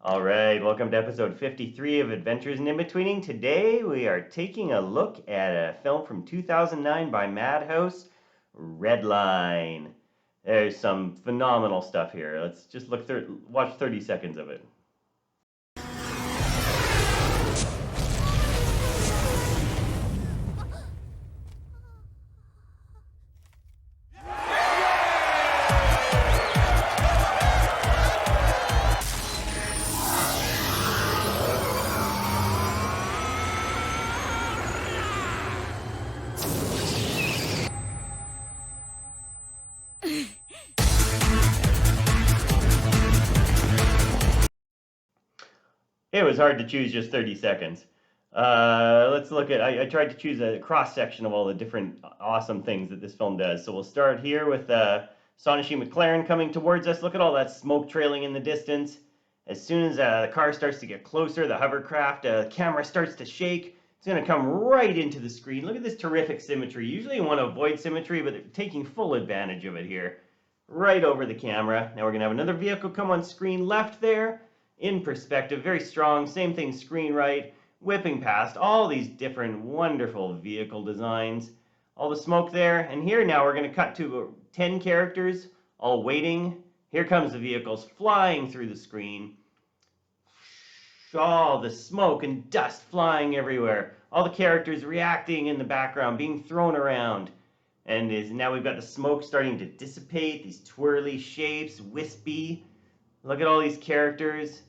All right, welcome to episode 53 of Adventures in Inbetweening. Today we are taking a look at a film from 2009 by Madhouse, Redline. There's some phenomenal stuff here. Let's just watch 30 seconds of it. It was hard to choose just 30 seconds. Let's look at, I tried to choose a cross-section of all the different awesome things that this film does. So we'll start here with Sonashi McLaren coming towards us. Look at all that smoke trailing in the distance. As soon as the car starts to get closer, the hovercraft camera starts to shake. It's going to come right into the screen. Look at this terrific symmetry. Usually you want to avoid symmetry, but they're taking full advantage of it here. Right over the camera. Now we're going to have another vehicle come on screen left there. In perspective, very strong, same thing, screen right, whipping past all these different wonderful vehicle designs. All the smoke there, and here now we're going to cut to 10 characters, all waiting. Here comes the vehicles flying through the screen. All the smoke and dust flying everywhere. All the characters reacting in the background, being thrown around. And now we've got the smoke starting to dissipate, these twirly shapes, wispy. Look at all these characters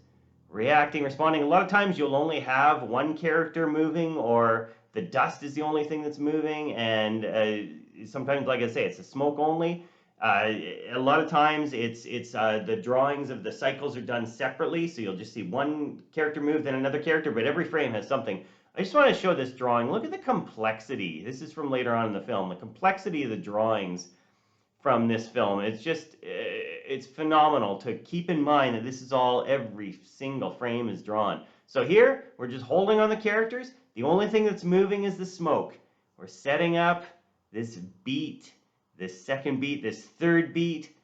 reacting, responding. A lot of times you'll only have one character moving, or the dust is the only thing that's moving, and sometimes, like I say, it's the smoke only. A lot of times it's the drawings of the cycles are done separately, so you'll just see one character move, then another character, but every frame has something. I just want to show this drawing. Look at the complexity. This is from later on in the film. The complexity of the drawings from this film. It's just, it's phenomenal to keep in mind that this is all, every single frame is drawn. So here, we're just holding on the characters. The only thing that's moving is the smoke. We're setting up this beat, this second beat, this third beat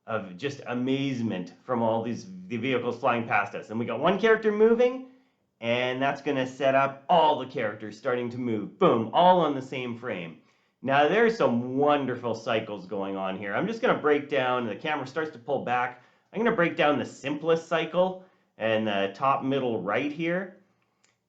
of just amazement from all the vehicles flying past us. And we got one character moving, and that's going to set up all the characters starting to move. Boom, all on the same frame. Now there's some wonderful cycles going on here. I'm just going to break down, the camera starts to pull back. I'm going to break down the simplest cycle and the top middle right here.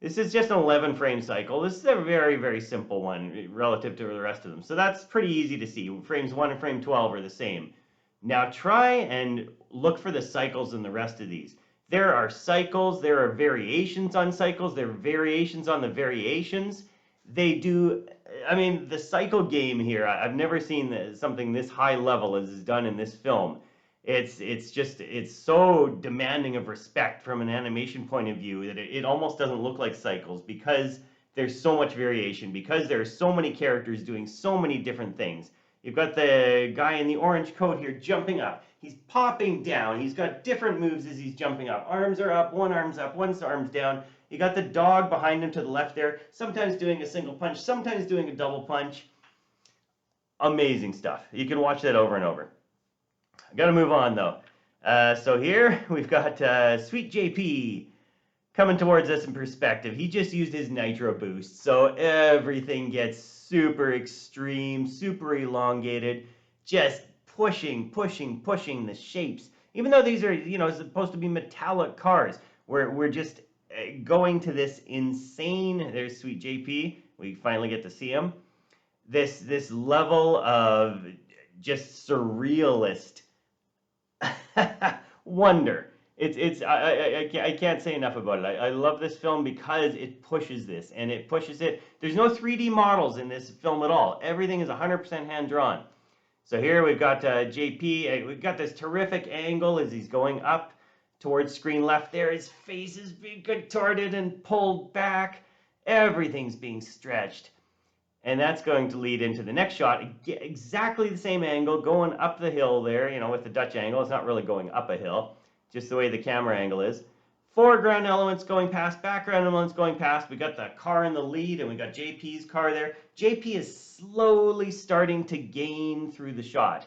This is just an 11 frame cycle. This is a very, very simple one relative to the rest of them. So that's pretty easy to see. Frames 1 and frame 12 are the same. Now try and look for the cycles in the rest of these. There are cycles, there are variations on cycles, there are variations on the variations. They do, I mean, the cycle game here, I've never seen something this high level as is done in this film. It's so demanding of respect from an animation point of view that it almost doesn't look like cycles, because there's so much variation, because there are so many characters doing so many different things. You've got the guy in the orange coat here jumping up. He's popping down. He's got different moves as he's jumping up. Arms are up, one arm's down. You got the dog behind him to the left there, sometimes doing a single punch, sometimes doing a double punch. Amazing stuff. You can watch that over and over. I gotta move on though. So here we've got Sweet JP coming towards us in perspective. He just used his nitro boost, so everything gets super extreme, super elongated, just pushing the shapes. Even though these are, supposed to be metallic cars, we're just going to this insane, there's Sweet JP, we finally get to see him, this level of just surrealist wonder. I can't say enough about it. I love this film because it pushes this, and it pushes it. There's no 3D models in this film at all. Everything is 100% hand-drawn. So here we've got JP, we've got this terrific angle as he's going up towards screen left there. His face is being contorted and pulled back. Everything's being stretched. And that's going to lead into the next shot. Exactly the same angle, going up the hill there, with the Dutch angle. It's not really going up a hill, just the way the camera angle is. Foreground elements going past, background elements going past. We got the car in the lead, and we got JP's car there. JP is slowly starting to gain through the shot.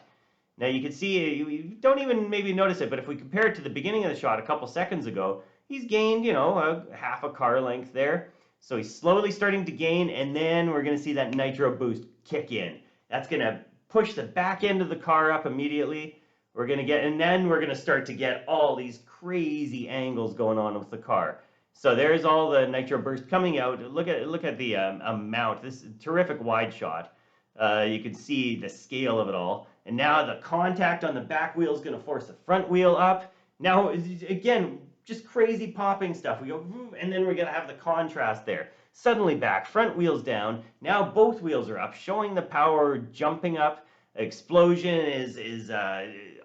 Now you can see, you don't even maybe notice it, but if we compare it to the beginning of the shot a couple seconds ago, he's gained, you know, a half a car length there. So he's slowly starting to gain, and then we're going to see that nitro boost kick in. That's going to push the back end of the car up immediately. We're going to get, and then we're going to start to get all these crazy angles going on with the car. So there's all the nitro burst coming out. Look at the amount. This is a terrific wide shot. You can see the scale of it all. And now the contact on the back wheel is going to force the front wheel up. Now, again, just crazy popping stuff. We go, and then we're going to have the contrast there. Suddenly back, front wheel's down. Now both wheels are up, showing the power jumping up. Explosion is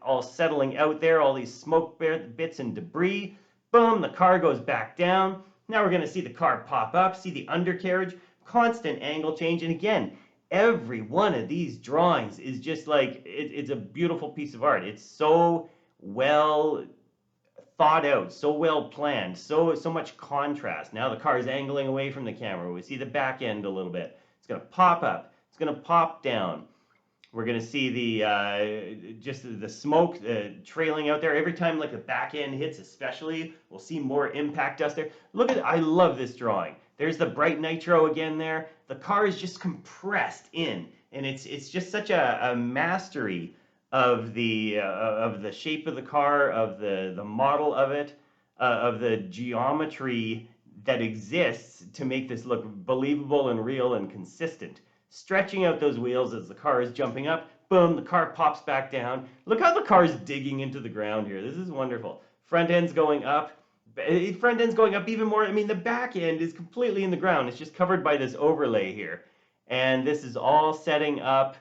all settling out there, all these smoke bits and debris. Boom, the car goes back down. Now we're going to see the car pop up, see the undercarriage, constant angle change. And again, every one of these drawings is just like, it's a beautiful piece of art. It's so well thought out, so well planned, so much contrast. Now the car is angling away from the camera. We see the back end a little bit. It's going to pop up. It's going to pop down. We're going to see the just the smoke trailing out there. Every time like the back end hits especially, we'll see more impact dust there. Look at, I love this drawing. There's the bright nitro again there. The car is just compressed in, and it's just such a mastery of the shape of the car, of the model of it, of the geometry that exists to make this look believable and real and consistent. Stretching out those wheels as the car is jumping up. Boom, the car pops back down. Look how the car is digging into the ground here. This is wonderful. Front end's going up. Front end's going up even more. I mean, the back end is completely in the ground. It's just covered by this overlay here. And this is all setting up.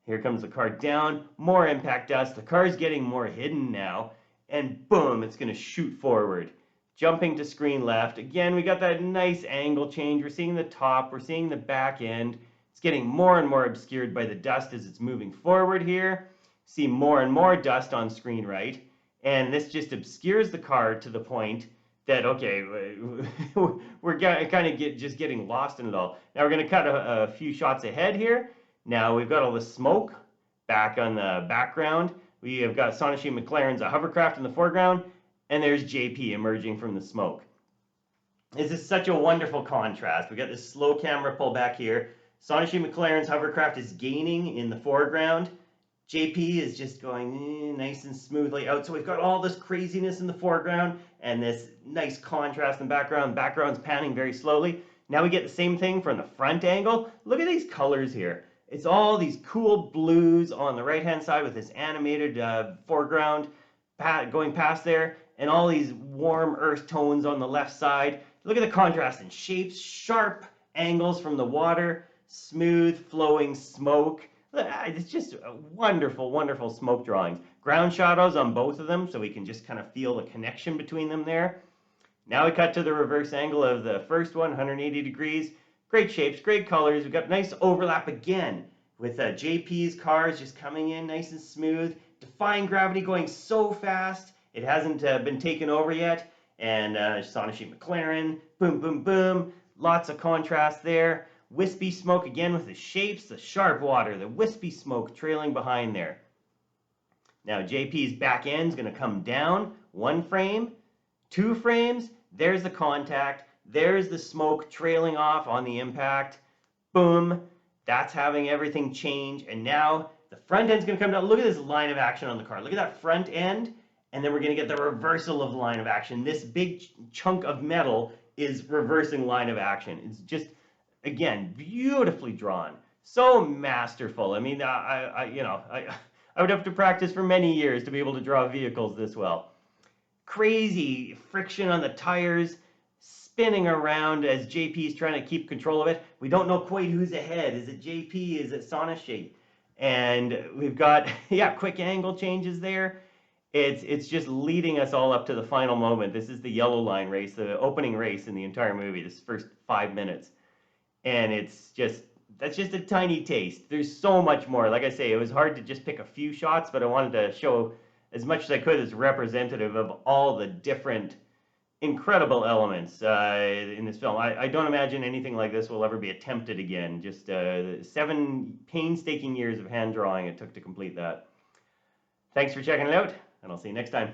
Here comes the car down. More impact dust. The car is getting more hidden now. And boom, it's going to shoot forward. Jumping to screen left. Again, we got that nice angle change. We're seeing the top. We're seeing the back end. It's getting more and more obscured by the dust as it's moving forward here. See more and more dust on screen right. And this just obscures the car to the point that, okay, we're kind of just getting lost in it all. Now we're going to cut a few shots ahead here. Now we've got all the smoke back on the background. We have got Takeshi McLaren's a hovercraft in the foreground. And there's JP emerging from the smoke. This is such a wonderful contrast. We got this slow camera pull back here. Takeshi McLaren's hovercraft is gaining in the foreground. JP is just going nice and smoothly out. So we've got all this craziness in the foreground and this nice contrast in the background. The background's panning very slowly. Now we get the same thing from the front angle. Look at these colors here. It's all these cool blues on the right-hand side with this animated foreground going past there, and all these warm earth tones on the left side. Look at the contrast in shapes, sharp angles from the water, smooth flowing smoke. It's just wonderful, wonderful smoke drawings. Ground shadows on both of them, so we can just kind of feel the connection between them there. Now we cut to the reverse angle of the first one, 180 degrees. Great shapes, great colors. We've got nice overlap again with JP's cars just coming in nice and smooth. Defying gravity, going so fast. It hasn't been taken over yet. And Takeshi McLaren, boom, boom, boom. Lots of contrast there. Wispy smoke again with the shapes, the sharp water, the wispy smoke trailing behind there. Now JP's back end's going to come down 1 frame, 2 frames. There's the contact. There's the smoke trailing off on the impact. Boom. That's having everything change. And now the front end's going to come down. Look at this line of action on the car. Look at that front end. And then we're going to get the reversal of line of action. This big chunk of metal is reversing line of action. It's just, again, beautifully drawn. So masterful. I mean, I would have to practice for many years to be able to draw vehicles this well. Crazy friction on the tires, spinning around as JP is trying to keep control of it. We don't know quite who's ahead. Is it JP? Is it Takeshi? And we've got, yeah, quick angle changes there. It's just leading us all up to the final moment. This is the yellow line race, the opening race in the entire movie, this first 5 minutes. And it's just, that's just a tiny taste. There's so much more. Like I say, it was hard to just pick a few shots, but I wanted to show as much as I could as representative of all the different incredible elements in this film. I don't imagine anything like this will ever be attempted again. Just 7 painstaking years of hand drawing it took to complete that. Thanks for checking it out, and I'll see you next time.